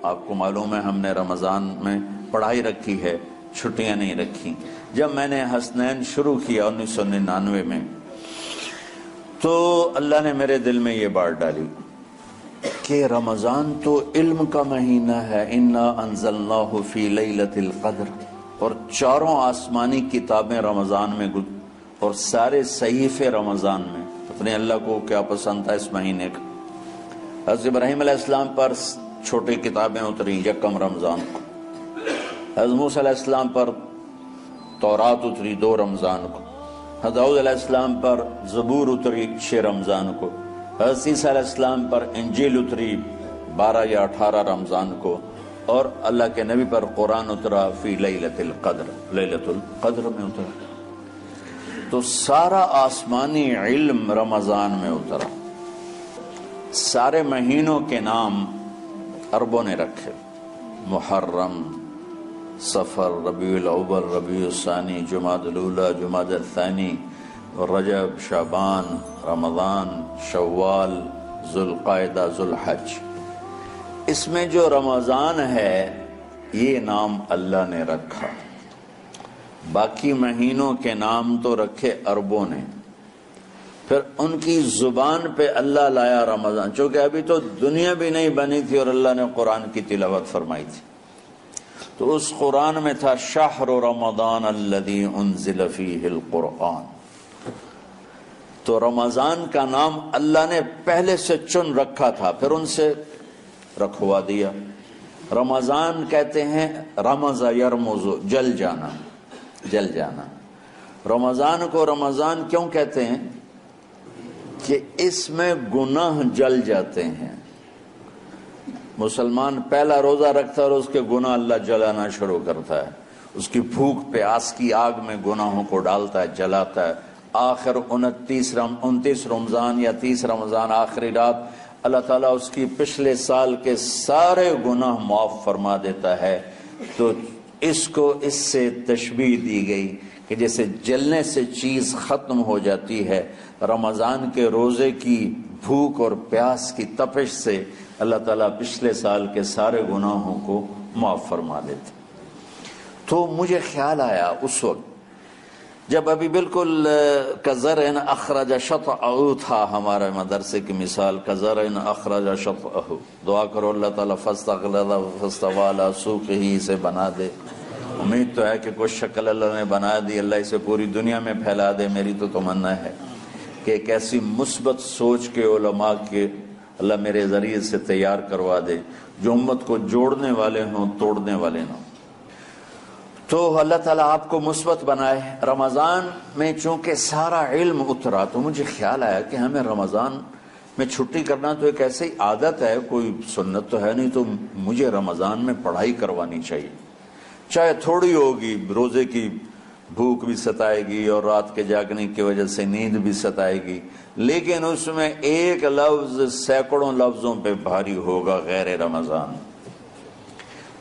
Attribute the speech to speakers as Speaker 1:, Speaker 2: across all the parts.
Speaker 1: آپ کو معلوم ہے ہم نے رمضان میں پڑھائی رکھی ہے، چھٹیاں نہیں رکھی۔ جب میں نے حسنین شروع کیا 1999 میں، تو اللہ نے میرے دل میں یہ بات ڈالی کہ رمضان تو علم کا مہینہ ہے، انا انزلناہ فی لیلۃ القدر، اور چاروں آسمانی کتابیں رمضان میں اور سارے صحیفے رمضان میں۔ اپنے اللہ کو کیا پسند تھا اس مہینے کا۔ حضرت ابراہیم علیہ السلام پر چھوٹی کتابیں اتری یکم رمضان کو، حضرت موسیٰ علیہ السلام پر تورات اتری 2 رمضان کو، حضرت داؤد علیہ السلام پر زبور اتری 6 رمضان کو، حضرت عیسیٰ علیہ السلام پر انجیل اتری 12 یا 18 رمضان کو، اور اللہ کے نبی پر قرآن اترا فی لیلۃ القدر، لیلۃ القدر میں اترا۔ تو سارا آسمانی علم رمضان میں اترا۔ سارے مہینوں کے نام عربوں نے رکھے، محرم، صفر، ربیع الاول، ربیع الثانی، جمادی الاولی، جمادی الثانی، رجب، شعبان، رمضان، شوال، ذوالقعدہ، ذوالحج۔ اس میں جو رمضان ہے یہ نام اللہ نے رکھا، باقی مہینوں کے نام تو رکھے عربوں نے۔ پھر ان کی زبان پہ اللہ لایا رمضان، چونکہ ابھی تو دنیا بھی نہیں بنی تھی اور اللہ نے قرآن کی تلاوت فرمائی تھی، تو اس قرآن میں تھا شہر رمضان الذی انزل فیہ القرآن۔ تو رمضان کا نام اللہ نے پہلے سے چن رکھا تھا، پھر ان سے رکھوا دیا۔ رمضان کہتے ہیں رمض یرمز، جل جانا، جل جانا۔ رمضان کو رمضان کیوں کہتے ہیں؟ کہ اس میں گناہ جل جاتے ہیں۔ مسلمان پہلا روزہ رکھتا ہے اور اس کے گناہ اللہ جلانا شروع کرتا ہے، اس کی بھوک پیاس کی آگ میں گناہوں کو ڈالتا ہے، جلاتا ہے۔ آخر 29 رمضان یا 30 رمضان آخری رات اللہ تعالیٰ اس کی پچھلے سال کے سارے گناہ معاف فرما دیتا ہے۔ تو اس کو اس سے تشبیہ دی گئی کہ جیسے جلنے سے چیز ختم ہو جاتی ہے، رمضان کے روزے کی بھوک اور پیاس کی تپش سے اللہ تعالیٰ پچھلے سال کے سارے گناہوں کو معاف فرما دیتے۔ تو مجھے خیال آیا اس وقت جب ابھی بالکل کزرع اخرج شطأہ تھا، ہمارے مدرسے کی مثال کزرع اخرج شطأہ، دعا کرو اللہ تعالیٰ فاستغلظ فاستوى علی سوقہ سے بنا دے۔ امید تو ہے کہ کچھ شکل اللہ نے بنا دی، اللہ اسے پوری دنیا میں پھیلا دے۔ میری تو تمنا ہے کہ ایک ایسی مثبت سوچ کے علماء کے اللہ میرے ذریعے سے تیار کروا دے جو امت کو جوڑنے والے ہوں، توڑنے والے نہ ہوں۔ تو اللہ تعالیٰ آپ کو مثبت بنائے۔ رمضان میں چونکہ سارا علم اترا تو مجھے خیال آیا کہ ہمیں رمضان میں چھٹی کرنا تو ایک ایسی عادت ہے، کوئی سنت تو ہے نہیں، تو مجھے رمضان میں پڑھائی کروانی چاہیے، چاہے تھوڑی ہوگی۔ روزے کی بھوک بھی ستائے گی اور رات کے جاگنے کی وجہ سے نیند بھی ستائے گی، لیکن اس میں ایک لفظ سینکڑوں لفظوں پہ بھاری ہوگا، غیر رمضان۔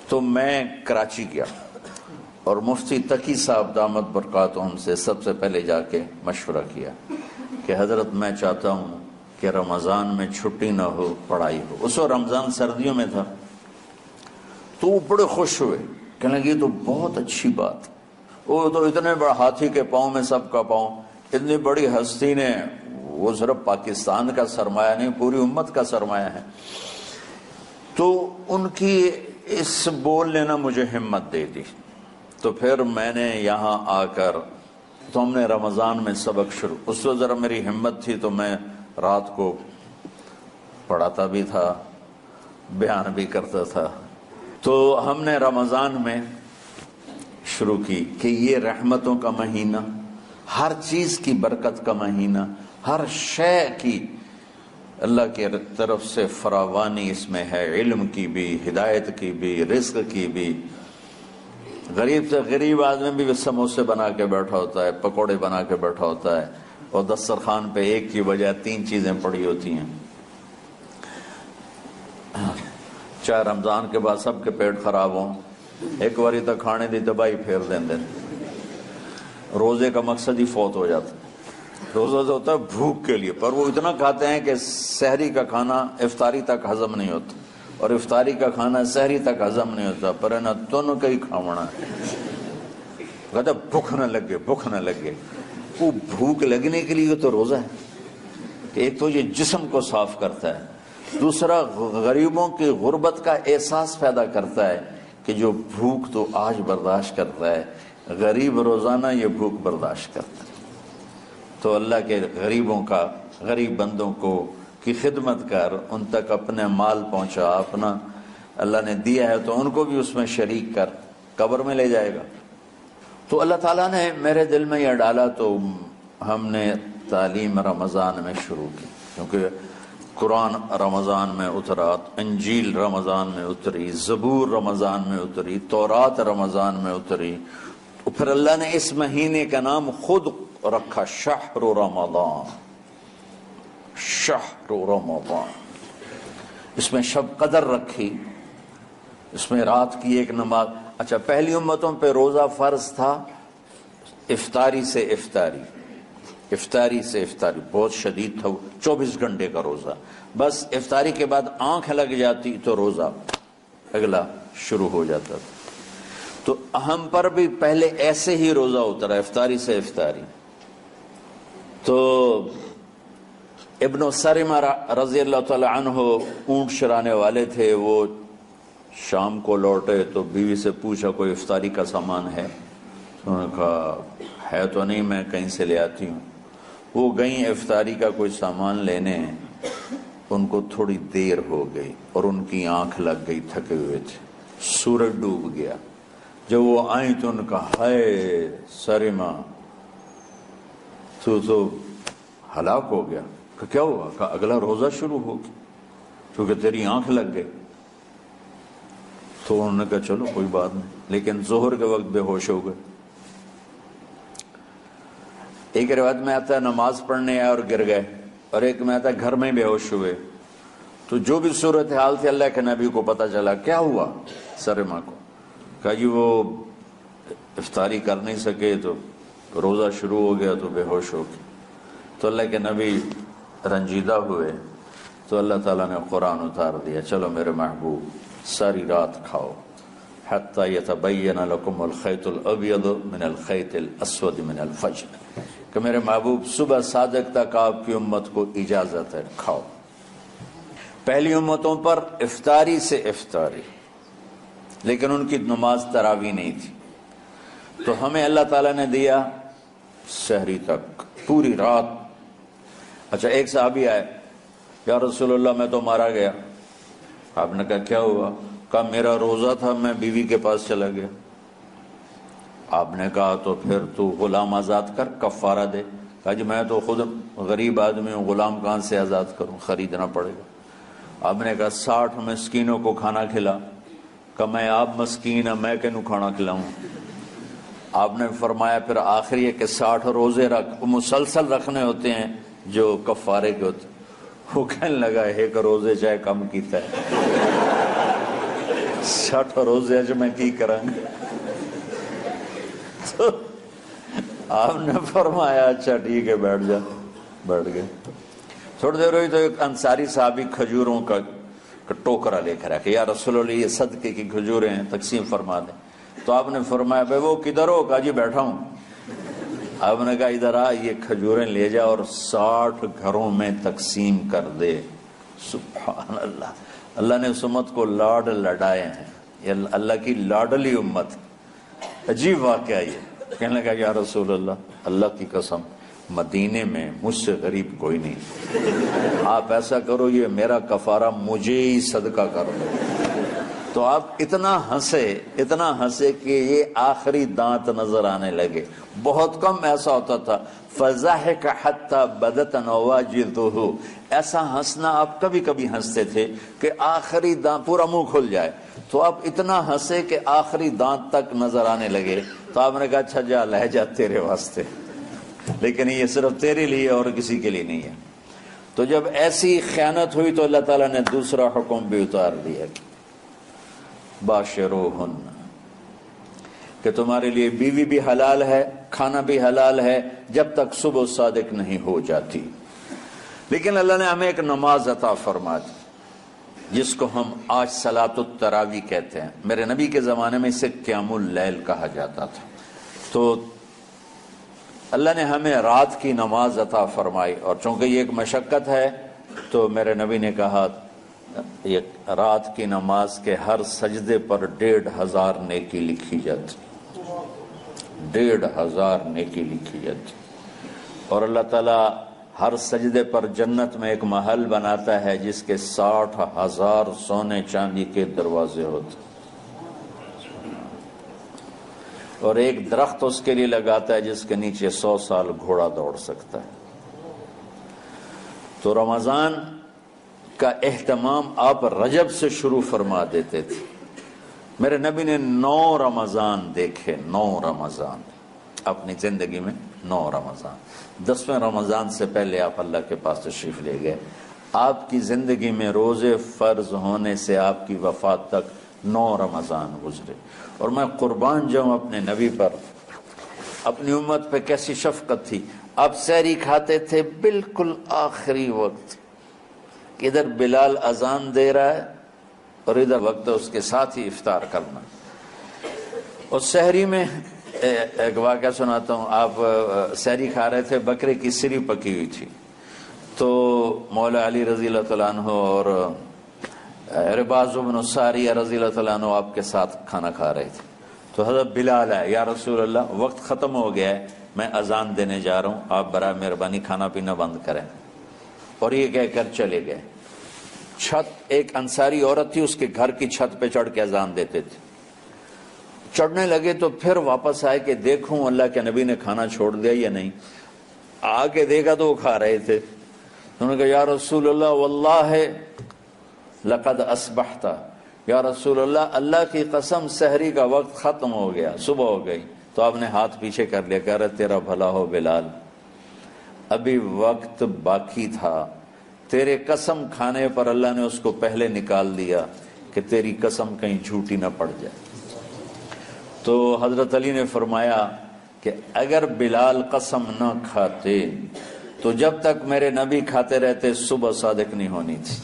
Speaker 1: تو میں کراچی گیا اور مفتی تقی صاحب دامت برکاتہم سے سب سے پہلے جا کے مشورہ کیا کہ حضرت میں چاہتا ہوں کہ رمضان میں چھٹی نہ ہو، پڑھائی ہو۔ اس وقت رمضان سردیوں میں تھا، تو وہ بڑے خوش ہوئے، کہنے لگے یہ تو بہت اچھی بات۔ وہ تو اتنے بڑے ہاتھی کے پاؤں میں سب کا پاؤں، اتنی بڑی ہستی نے، وہ صرف پاکستان کا سرمایہ نہیں پوری امت کا سرمایہ ہے۔ تو ان کی اس بولنے نے مجھے ہمت دے دی۔ تو پھر میں نے یہاں آ کر تو ہم نے رمضان میں سبق شروع، اس وقت ذرا میری ہمت تھی تو میں رات کو پڑھاتا بھی تھا، بیان بھی کرتا تھا۔ تو ہم نے رمضان میں شروع کی کہ یہ رحمتوں کا مہینہ، ہر چیز کی برکت کا مہینہ، ہر شے کی اللہ کی طرف سے فراوانی اس میں ہے، علم کی بھی، ہدایت کی بھی، رزق کی بھی۔ غریب سے غریب آدمی بھی سموسے بنا کے بیٹھا ہوتا ہے، پکوڑے بنا کے بیٹھا ہوتا ہے، اور دسترخوان پہ ایک کی بجائے 3 چیزیں پڑی ہوتی ہیں۔ چاہے رمضان کے بعد سب کے پیٹ خراب ہوں، ایک باری تک کھانے دی تباہی پھیر دیں۔ روزے کا مقصد ہی فوت ہو جاتا ہے۔ روزہ تو ہوتا ہے بھوک کے لیے، پر وہ اتنا کھاتے ہیں کہ سحری کا کھانا افطاری تک ہضم نہیں ہوتا، اور افطاری کا کھانا سحری تک ہضم نہیں ہوتا، پر نہ تن کئی کھاونا کہتا بھوک نہ لگے، بھوک نہ لگے۔ وہ بھوک لگنے کے لیے تو روزہ ہے کہ ایک تو یہ جسم کو صاف کرتا ہے، دوسرا غریبوں کی غربت کا احساس پیدا کرتا ہے کہ جو بھوک تو آج برداشت کرتا ہے، غریب روزانہ یہ بھوک برداشت کرتا ہے۔ تو اللہ کے غریب بندوں کی خدمت کر، ان تک اپنے مال پہنچا، اپنا اللہ نے دیا ہے تو ان کو بھی اس میں شریک کر، قبر میں لے جائے گا۔ تو اللہ تعالیٰ نے میرے دل میں یہ ڈالا تو ہم نے تعلیم رمضان میں شروع کی، کیونکہ قرآن رمضان میں اترا، انجیل رمضان میں اتری، زبور رمضان میں اتری، تورات رمضان میں اتری، پھر اللہ نے اس مہینے کا نام خود رکھا شہر رمضان، شہر رمضان۔ اس میں شب قدر رکھی، اس میں رات کی ایک نماز۔ اچھا، پہلی امتوں پہ روزہ فرض تھا افطاری سے افطاری، افطاری سے افطاری بہت شدید تھا، 24 گھنٹے کا روزہ، بس افطاری کے بعد آنکھ لگ جاتی تو روزہ اگلا شروع ہو جاتا تھا۔ تو ہم پر بھی پہلے ایسے ہی روزہ اترا، افطاری سے افطاری۔ تو ابن سرمہ رضی اللہ تعالی عنہ اونٹ چرانے والے تھے، وہ شام کو لوٹے تو بیوی سے پوچھا کوئی افطاری کا سامان ہے؟ انہوں نے کہا ہے تو نہیں، میں کہیں سے لے آتی ہوں۔ وہ گئیں افطاری کا کوئی سامان لینے، ان کو تھوڑی دیر ہو گئی اور ان کی آنکھ لگ گئی، تھکے ہوئے تھے، سورج ڈوب گیا۔ جب وہ آئیں تو ان کا ہائے سرمہ تو ہلاک ہو گیا۔ کہ کیا ہوا؟ کہ اگلا روزہ شروع ہو گیا کیونکہ تیری آنکھ لگ گئی۔ تو انہوں نے کہا چلو کوئی بات نہیں، لیکن ظہر کے وقت بے ہوش ہو گئے۔ ایک روایت میں آتا ہے نماز پڑھنے آئے اور گر گئے، اور ایک میں آتا ہے گھر میں بے ہوش ہوئے۔ تو جو بھی صورتحال تھی اللہ کے نبی کو پتہ چلا۔ کیا ہوا سرمہ کو؟ کہا جی وہ افطاری کر نہیں سکے تو روزہ شروع ہو گیا تو بے ہوش ہو گئے۔ تو اللہ کے نبی رنجیدہ ہوئے تو اللہ تعالیٰ نے قرآن اتار دیا، چلو میرے محبوب ساری رات کھاؤ حتی یتبین لکم الخیط الابیض من الخیط الاسود من الفجر، کہ میرے محبوب صبح صادق تک آپ کی امت کو اجازت ہے، کھاؤ۔ پہلی امتوں پر افطاری سے افطاری، لیکن ان کی نماز تراویح نہیں تھی۔ تو ہمیں اللہ تعالیٰ نے دیا سحری تک، پوری رات۔ اچھا، ایک صحابی آئے، یا رسول اللہ میں تو مارا گیا۔ آپ نے کہا کیا ہوا؟ کہا میرا روزہ تھا، میں بیوی کے پاس چلا گیا۔ آپ نے کہا تو پھر تو غلام آزاد کر، کفارہ دے۔ کہا جی میں تو خود غریب آدمی ہوں، غلام کہاں سے آزاد کروں، خریدنا پڑے گا۔ آپ نے کہا 60 مسکینوں کو کھانا کھلا۔ کہ میں آپ مسکین ہیں، میں کینوں کھانا کھلاؤں؟ آپ نے فرمایا پھر آخری ہے کہ 60 روزے رکھ، مسلسل رکھنے ہوتے ہیں جو کفارے کے ہوتے۔ وہ کہنے لگا ایک روزے چاہے کم کیتا ہے، 60 روزے جو میں کی کروں گا۔ تو آپ نے فرمایا اچھا ٹھیک ہے بیٹھ جا، بیٹھ گئے۔ تھوڑی دیر ہوئی تو ایک انصاری صحابی کھجوروں کا ٹوکرا لے کر آیا کہ یا رسول اللہ یہ صدقے کی کھجوریں ہیں، تقسیم فرما دیں۔ تو آپ نے فرمایا بھائی وہ کدھر ہو؟ کہا جی بیٹھا ہوں۔ آپ نے کہا ادھر آ، یہ کھجوریں لے جا اور 60 گھروں میں تقسیم کر دے۔ سبحان اللہ، اللہ نے اس امت کو لاڈ لڈائے ہیں، یہ اللہ کی لاڈلی امت۔ عجیب واقعہ یہ، کہنے لگا یا رسول اللہ، اللہ کی قسم مدینے میں مجھ سے غریب کوئی نہیں، آپ ایسا کرو یہ میرا کفارہ مجھے ہی صدقہ کر دو۔ تو آپ اتنا ہنسے کہ یہ آخری دانت نظر آنے لگے۔ بہت کم ایسا ہوتا تھا فضحک حتی بدت نواجذہ، ایسا ہنسنا آپ کبھی کبھی ہنستے تھے کہ آخری دانت پورا منہ کھل جائے۔ تو آپ اتنا ہنسے کہ آخری دانت تک نظر آنے لگے۔ تو آپ نے کہا اچھا جا لہ جا تیرے واسطے، لیکن یہ صرف تیرے لیے اور کسی کے لیے نہیں ہے۔ تو جب ایسی خیانت ہوئی تو اللہ تعالیٰ نے دوسرا حکم بھی اتار دیا، باشروہن، کہ تمہارے لیے بیوی بھی حلال ہے، کھانا بھی حلال ہے جب تک صبح صادق نہیں ہو جاتی۔ لیکن اللہ نے ہمیں ایک نماز عطا فرما دی، جس کو ہم آج صلاۃ التراوی کہتے ہیں، میرے نبی کے زمانے میں اسے قیام اللیل کہا جاتا تھا۔ تو اللہ نے ہمیں رات کی نماز عطا فرمائی، اور چونکہ یہ ایک مشقت ہے تو میرے نبی نے کہا یہ رات کی نماز کے ہر سجدے پر 1500 نیکی لکھی جاتی، 1500 نیکی لکھی جاتی، اور اللہ تعالیٰ ہر سجدے پر جنت میں ایک محل بناتا ہے جس کے 60,000 سونے چاندی کے دروازے ہوتے، اور ایک درخت اس کے لیے لگاتا ہے جس کے نیچے 100 سال گھوڑا دوڑ سکتا ہے۔ تو رمضان کا اہتمام آپ رجب سے شروع فرما دیتے تھے۔ میرے نبی نے 9 رمضان دیکھے، 9 رمضان اپنی زندگی میں، 9 رمضان۔ 10ویں رمضان سے پہلے آپ اللہ کے پاس تشریف لے گئے۔ آپ کی زندگی میں روزے فرض ہونے سے آپ کی وفات تک 9 رمضان گزرے، اور میں قربان جاؤں اپنے نبی پر، اپنی امت پہ کیسی شفقت تھی۔ آپ سحری کھاتے تھے بالکل آخری وقت، ادھر بلال اذان دے رہا ہے اور ادھر وقت اس کے ساتھ ہی افطار کرنا۔ اور سحری میں ایک واقعہ سناتا ہوں، آپ سحری کھا رہے تھے، بکرے کی سری پکی ہوئی تھی، تو مولا علی رضی اللہ تعالیٰ عنہ اور رباز بن ساریہ رضی اللہ تعالیٰ عنہ آپ کے ساتھ کھانا کھا رہے تھے۔ تو حضرت بلال ہے، یا رسول اللہ وقت ختم ہو گیا ہے، میں اذان دینے جا رہا ہوں، آپ برائے مہربانی کھانا پینا بند کریں۔ اور یہ کہہ کر چلے گئے۔ چھت، ایک انصاری عورت تھی، اس کے گھر کی چھت پہ چڑھ کے اذان دیتے تھے۔ چڑھنے لگے تو پھر واپس آئے کہ دیکھوں اللہ کے نبی نے کھانا چھوڑ دیا یا نہیں۔ آگے دیکھا تو وہ کھا رہے تھے۔ انہوں نے کہا یا رسول اللہ واللہ لقد اصبحت، یا رسول اللہ اللہ کی قسم سحری کا وقت ختم ہو گیا، صبح ہو گئی۔ تو آپ نے ہاتھ پیچھے کر لیا، کہہ رہے تیرا بھلا ہو بلال، ابھی وقت باقی تھا، تیرے قسم کھانے پر اللہ نے اس کو پہلے نکال دیا کہ تیری قسم کہیں جھوٹی نہ پڑ جائے۔ تو حضرت علی نے فرمایا کہ اگر بلال قسم نہ کھاتے تو جب تک میرے نبی کھاتے رہتے صبح صادق نہیں ہونی تھی۔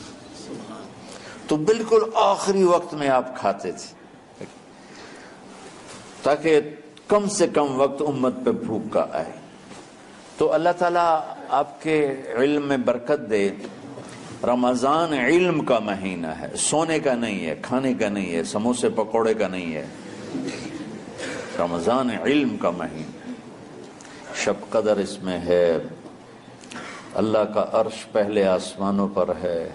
Speaker 1: تو بالکل آخری وقت میں آپ کھاتے تھے تاکہ کم سے کم وقت امت پہ بھوک کا آئے۔ تو اللہ تعالیٰ آپ کے علم میں برکت دے۔ رمضان علم کا مہینہ ہے، سونے کا نہیں ہے، کھانے کا نہیں ہے، سموسے پکوڑے کا نہیں ہے، رمضان علم کا مہینہ۔ شب قدر اس میں ہے، اللہ کا عرش پہلے آسمانوں پر ہے،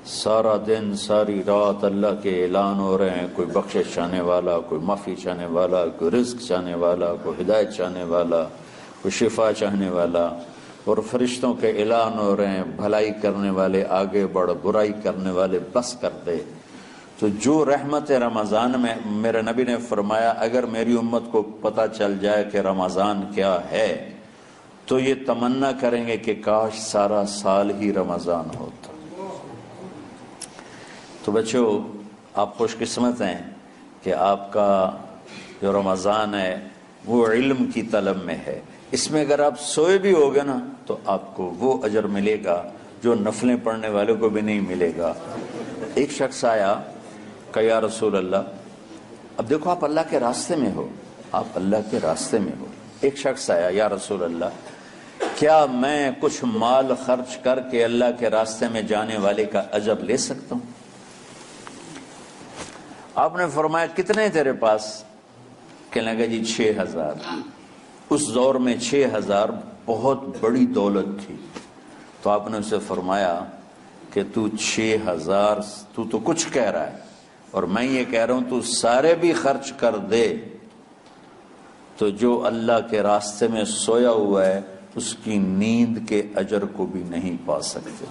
Speaker 1: سارا دن ساری رات اللہ کے اعلان ہو رہے ہیں، کوئی بخشش چاہنے والا، کوئی معافی چاہنے والا، کوئی رزق چاہنے والا، کوئی ہدایت چاہنے والا، کوئی شفا چاہنے والا، اور فرشتوں کے اعلان ہو رہے ہیں، بھلائی کرنے والے آگے بڑھ، برائی کرنے والے بس کر دے۔ تو جو رحمت رمضان میں، میرے نبی نے فرمایا اگر میری امت کو پتہ چل جائے کہ رمضان کیا ہے تو یہ تمنا کریں گے کہ کاش سارا سال ہی رمضان ہوتا۔ تو بچوں، آپ خوش قسمت ہیں کہ آپ کا جو رمضان ہے وہ علم کی طلب میں ہے۔ اس میں اگر آپ سوئے بھی ہوگے نا تو آپ کو وہ اجر ملے گا جو نفلیں پڑھنے والوں کو بھی نہیں ملے گا۔ ایک شخص آیا کہ یا رسول اللہ، اب دیکھو آپ اللہ کے راستے میں ہو، آپ اللہ کے راستے میں ہو۔ ایک شخص آیا، یا رسول اللہ کیا میں کچھ مال خرچ کر کے اللہ کے راستے میں جانے والے کا اجر لے سکتا ہوں؟ آپ نے فرمایا کتنے تیرے پاس؟ کہنے لگا جی 6000۔ اس دور میں 6000 بہت بڑی دولت تھی۔ تو آپ نے اسے فرمایا کہ تو 6000 تو کچھ کہہ رہا ہے اور میں یہ کہہ رہا ہوں تو سارے بھی خرچ کر دے تو جو اللہ کے راستے میں سویا ہوا ہے اس کی نیند کے اجر کو بھی نہیں پا سکتے۔